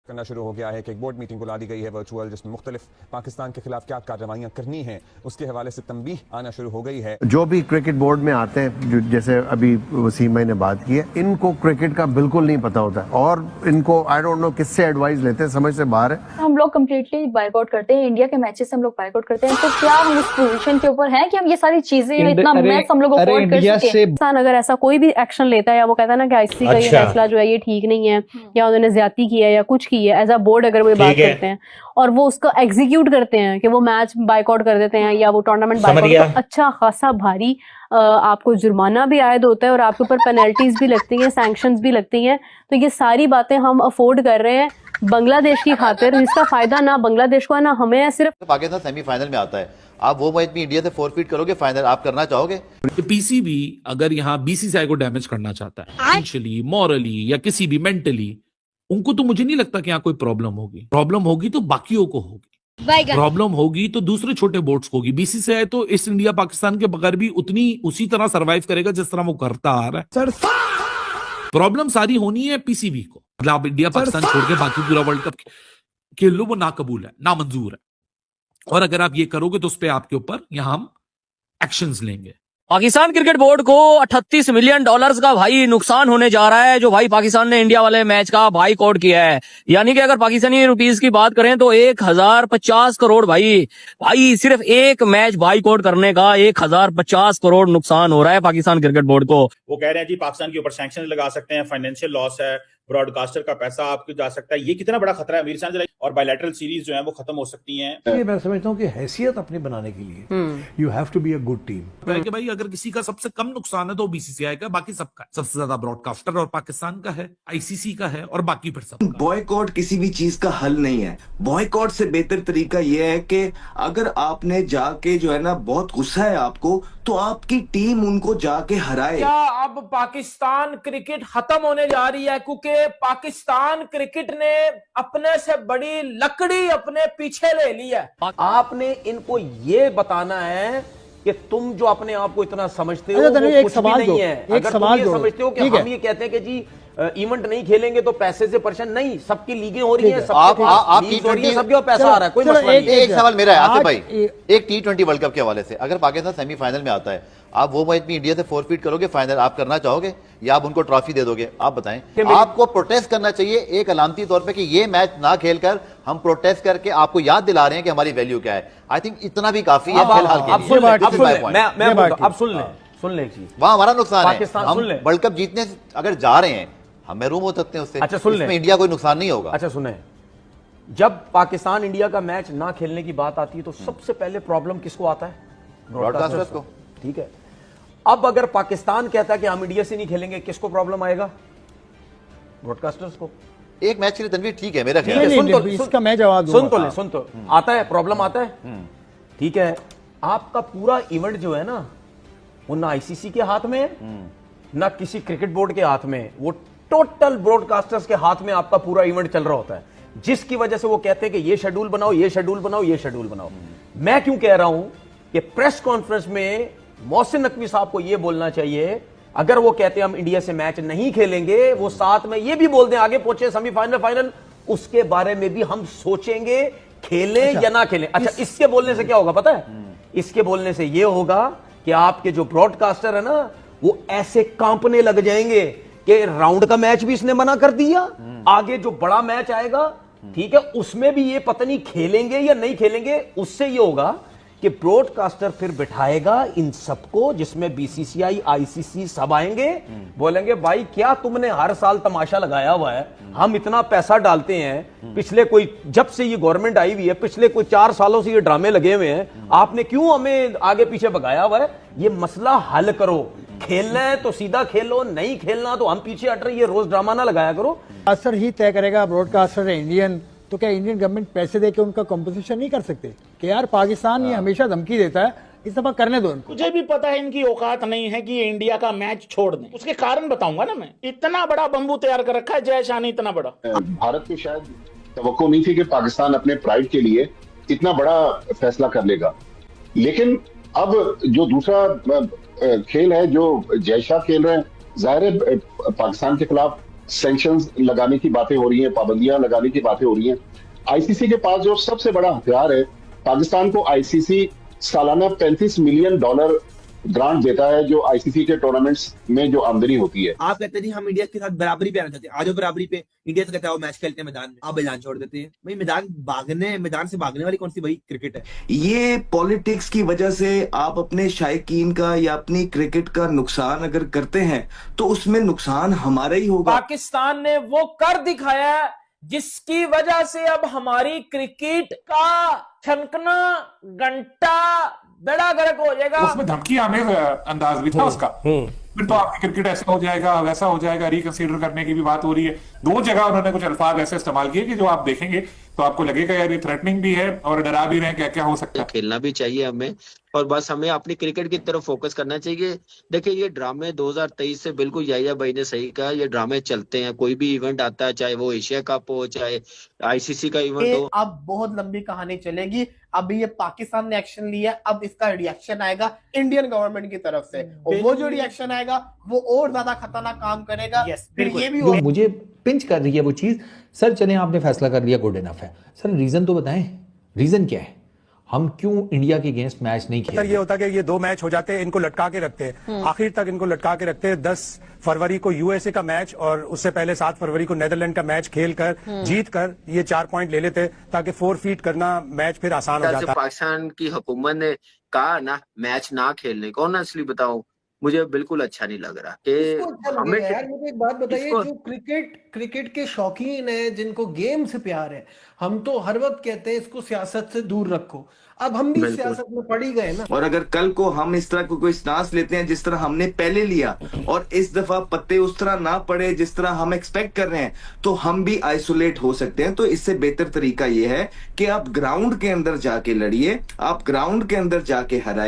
करना शुरू हो गया है कि एक बोर्ड मीटिंग बुला दी गई है वर्चुअल, जिसमें मुख्तलिफ पाकिस्तान के खिलाफ क्या कार्रवाइयाँ करनी हैं उसके हवाले से तंबीह आना शुरू हो गई है। जो भी क्रिकेट बोर्ड में आते हैं, जैसे अभी वसीम भाई ने बात की है, इनको क्रिकेट का बिल्कुल नहीं पता होता है और इनको आई डोंट नो किससे एडवाइस लेते हैं, समझ से बाहर है। हम लोग कम्प्लीटली बायकॉट करते हैं, इंडिया के मैचेस हम लोग बायकॉट करते हैं। तो क्या हम उस पोजीशन के ऊपर हैं कि हम ये सारी चीजें इतना मैच हम लोग अफोर्ड कर सके? पाकिस्तान अगर ऐसा कोई भी एक्शन लेता है या वो कहता है ना कि आईसीसी का ये फैसला जो है ये ठीक नहीं है या उन्होंने ज्यादती की है या कुछ की है, एज अ बोर्ड अगर वो बात करते हैं और वो उसका एग्जीक्यूट करते हैं कि वो मैच बायकॉट कर देते हैं या वो टूर्नामेंट बायकॉट, तो अच्छा खासा भारी आपको जुर्माना भी आयद होता है और आपके ऊपर पेनल्टीज भी लगती हैं, सैंक्शंस भी लगती हैं। तो ये सारी बातें हम अफोर्ड कर रहे हैं बांग्लादेश की खातिर, जिसका फायदा ना बांग्लादेश को है ना हमें है। सिर्फ पाकिस्तान सेमीफाइनल में आता है, आप वो मैच में इंडिया से फोरफीट करोगे, फाइनल आप करना चाहोगे? पीसीबी अगर यहाँ बीसीसीआई को डैमेज करना चाहता है फाइनेंशियली, मॉरली या किसी भी मेंटली, उनको तो मुझे नहीं लगता कि यहाँ कोई प्रॉब्लम होगी। प्रॉब्लम होगी तो बाकियों को होगी, प्रॉब्लम होगी तो दूसरे छोटे बोर्ड्स को होगी। बीसीसीआई तो इस इंडिया पाकिस्तान के बगैर भी उसी तरह सरवाइव करेगा जिस तरह वो करता आ रहा है। प्रॉब्लम सारी होनी है पीसीबी को, मतलब आप इंडिया पाकिस्तान छोड़ के बाकी पूरा वर्ल्ड कप खेल लो, वो नाकबूल है, नामंजूर है। और अगर आप ये करोगे तो उस पर आपके ऊपर यहां हम एक्शंस लेंगे। पाकिस्तान क्रिकेट बोर्ड को $38 मिलियन का भाई नुकसान होने जा रहा है, जो भाई पाकिस्तान ने इंडिया वाले मैच का बाईकॉट किया है। यानी कि अगर पाकिस्तानी रुपीस की बात करें तो 1050 करोड़ भाई सिर्फ एक मैच बाईकॉट करने का 1050 करोड़ नुकसान हो रहा है पाकिस्तान क्रिकेट बोर्ड को। वो कह रहे हैं जी पाकिस्तान के ऊपर सैंक्शन लगा सकते हैं, फाइनेंशियल लॉस है, ब्रॉडकास्टर का पैसा आपको जा सकता है। ये कितना बड़ा खतरा है अमीर साहब, और बायलैटरल सीरीज जो है वो खत्म हो सकती हैं। ये मैं समझता हूँ कि हैसियत अपनी बनाने के लिए you have to be a good team. कि भाई अगर किसी का सबसे कम नुकसान है तो बीसीसीआई का, बाकी सबका है। सबसे ज्यादा ब्रॉडकास्टर और पाकिस्तान का है, आईसीसी का है और बाकी फिर सब। बॉयकॉट किसी भी चीज का हल नहीं है। बॉयकॉट से बेहतर तरीका यह है कि अगर आपने जाके जो है ना, बहुत गुस्सा है आपको, तो आपकी टीम उनको जाके हराए। क्या अब पाकिस्तान क्रिकेट खत्म होने जा रही है? क्योंकि पाकिस्तान क्रिकेट ने अपने से बड़ी लकड़ी अपने पीछे ले ली है। आपने इनको ये बताना है कि तुम जो अपने आप को इतना समझते हो, वो कुछ भी नहीं है। अगर तुम ये समझते हो कि हम ये कहते हैं कि जी इवेंट नहीं खेलेंगे तो पैसे से परेशान, नहीं, सबकी लीगें हो रही हैं, सबके पैसा आ रहा है, कोई मसला नहीं। एक सवाल मेरा है आसिफ भाई, एक T20 वर्ल्ड कप के हवाले से, अगर पाकिस्तान सेमीफाइनल में आता है, आप वो मैच में इंडिया से फोरफीट करोगे, फाइनल आप करना चाहोगे या आप उनको ट्रॉफी दे दोगे? आप बताएं। आपको प्रोटेस्ट करना चाहिए एक अलामती तौर पे कि ये मैच ना खेलकर हम प्रोटेस्ट करके आपको याद दिला रहे हैं कि हमारी वैल्यू क्या है। आई थिंक इतना भी काफी है फिलहाल के लिए। अब सुन ले एक चीज, वहां हमारा नुकसान है, पाकिस्तान हम वर्ल्ड कप जीतने अगर जा रहे हैं, हम महरूम हो सकते हैं उससे। अच्छा सुन ले, इसमें इंडिया कोई नुकसान नहीं होगा। अच्छा सुने, जब पाकिस्तान इंडिया का मैच ना खेलने की बात आती है तो सबसे पहले प्रॉब्लम किसको आता है? ब्रॉडकास्टर्स को। ठीक है, अब अगर पाकिस्तान कहता है कि हम इंडिया से नहीं खेलेंगे, किसको प्रॉब्लम आएगा? ब्रॉडकास्टर्स को। एक मैच के लिए तनवीर ठीक है मेरा ख्याल है। सुन तो आता है, प्रॉब्लम आता है। ठीक है, आपका पूरा इवेंट जो है ना, वो ना आईसीसी के हाथ में है, ना किसी क्रिकेट बोर्ड के हाथ में, वो टोटल ब्रॉडकास्टर्स के हाथ में आपका पूरा इवेंट चल रहा होता है, जिसकी वजह से वो कहते हैं कि ये शेड्यूल बनाओ, ये शेड्यूल बनाओ, ये शेड्यूल बनाओ। मैं क्यों कह रहा हूं कि प्रेस कॉन्फ्रेंस में मोहसिन नकवी साहब को यह बोलना चाहिए, अगर वो कहते हैं हम इंडिया से मैच नहीं खेलेंगे, वो साथ में ये भी बोल दें, आगे पहुंचे सेमीफाइनल, फाइनल, उसके बारे में भी हम सोचेंगे खेलें या ना खेलें। अच्छा, इसके बोलने से क्या होगा पता है? इसके बोलने से यह होगा कि आपके जो ब्रॉडकास्टर है ना, वो ऐसे कांपने लग जाएंगे कि राउंड का मैच भी इसने मना कर दिया, आगे जो बड़ा मैच आएगा, ठीक है, उसमें भी ये पता नहीं खेलेंगे या नहीं खेलेंगे। उससे ये होगा कि ब्रॉडकास्टर फिर बिठाएगा इन सबको, जिसमें बीसीसीआई, आईसीसी सब आएंगे, बोलेंगे भाई क्या तुमने हर साल तमाशा लगाया हुआ है, हम इतना पैसा डालते हैं, पिछले कोई जब से ये गवर्नमेंट आई हुई है, पिछले कोई 4 सालों से ये ड्रामे लगे हुए हैं, आपने क्यों हमें आगे पीछे भगाया हुआ है? ये मसला हल करो। खेलना है तो सीधा खेलो, नहीं खेलना तो हम पीछे हट रहे, ये रोज ड्रामा ना लगाया करो। असर ही तय करेगा ब्रॉडकास्टर है इंडियन, तो क्या इंडियन गवर्नमेंट पैसे देके उनका कंपनसेशन नहीं कर सकते कि यार पाकिस्तान ये हमेशा धमकी देता है, इस दफा करने दो इनको। मुझे भी पता है इनकी औकात नहीं है कि ये इंडिया का मैच छोड़ दें, उसके कारण बताऊंगा ना मैं। इतना बड़ा बंबू तैयार कर रखा है जय शानी, इतना बड़ा। भारत को शायद तवक्को नहीं थी कि पाकिस्तान अपने प्राइड के लिए इतना बड़ा फैसला कर लेगा, लेकिन अब जो दूसरा खेल है जो जय शाह खेल रहे हैं, जाहिर है पाकिस्तान के खिलाफ सैंक्शंस लगाने की बातें हो रही हैं, पाबंदियां लगाने की बातें हो रही हैं। आईसीसी के पास जो सबसे बड़ा हथियार है, पाकिस्तान को आईसीसी सालाना $35 मिलियन ग्रांट देता है, जो आईसीसी के टूर्नामेंट्स में जो आमदनी होती है। आप कहते हैं हम इंडिया के साथ बराबरी पे आना चाहते हैं, आज बराबरी पे इंडिया से कहते हैं मैच खेलते हैं मैदान में, आप मैदान छोड़ देते हैं। भाई मैदान से भागने वाली कौन सी भाई क्रिकेट है? ये पॉलिटिक्स की वजह से आप अपने शायकीन का या अपनी क्रिकेट का नुकसान अगर करते हैं तो उसमें नुकसान हमारा ही होगा। पाकिस्तान ने वो कर दिखाया जिसकी वजह से अब हमारी क्रिकेट का छनकना घंटा बड़ा गर्क हो जाएगा। उसमें धमकी आमेज अंदाज भी था उसका। फिर तो आपकी क्रिकेट ऐसा हो जाएगा, वैसा हो जाएगा, रिकंसीडर करने की भी बात हो रही है। दो जगह उन्होंने कुछ अल्फाज ऐसे इस्तेमाल किए कि जो आप देखेंगे तो आपको लगेगा यार ये थ्रेटनिंग भी है और डरा भी रहे हैं क्या क्या हो सकता है। खेलना भी चाहिए हमें, और बस हमें अपनी क्रिकेट की तरफ फोकस करना चाहिए। देखिए ये ड्रामे 2023 से बिल्कुल याहिया भाई ने सही कहा, ये ड्रामे चलते हैं। कोई भी इवेंट आता है, चाहे वो एशिया कप हो, चाहे आईसीसी का इवेंट हो। अब बहुत लंबी कहानी चलेगी। अभी ये पाकिस्तान ने एक्शन लिया, अब इसका रिएक्शन आएगा इंडियन गवर्नमेंट की तरफ से, और वो जो रिएक्शन आएगा वो और ज्यादा खतरनाक काम करेगा। फिर ये भी मुझे पिंच कर रही है वो चीज। सर चले आपने फैसला कर लिया, गुड इनफ है। सर रीजन तो बताएं, रीजन क्या है? हम क्यों इंडिया के अगेंस्ट मैच नहीं खेलते? सर ये होता है कि ये 2 मैच हो जाते हैं, इनको लटका के रखते हैं, आखिर तक इनको लटका के रखते हैं। 10 फरवरी को यूएसए का मैच और उससे पहले 7 फरवरी को नेदरलैंड का मैच खेलकर जीत कर ये 4 पॉइंट ले लेते, ताकि 4 फीट करना मैच फिर आसान हो जाता। पाकिस्तान की हुकूमत ने कहा ना मैच ना खेलने को, ऑनेस्टली बताओ मुझे बिल्कुल अच्छा नहीं लग रहा कि हमें। यार मुझे एक बात बताइए, जो क्रिकेट के शौकीन है, जिनको गेम से प्यार है, हम तो हर वक्त कहते हैं इसको सियासत से दूर रखो। अब हम भी सियासत में पड़ ही गए ना। और अगर कल को हम इस तरह को कोई स्टांस लेते हैं जिस तरह हमने पहले लिया, और इस दफा पत्ते उस तरह ना पड़े जिस तरह हम एक्सपेक्ट कर रहे हैं, तो हम भी आइसोलेट हो सकते हैं। तो इससे बेहतर तरीका यह है कि आप ग्राउंड के अंदर जाके लड़िए, आप ग्राउंड के अंदर जाके हराइए।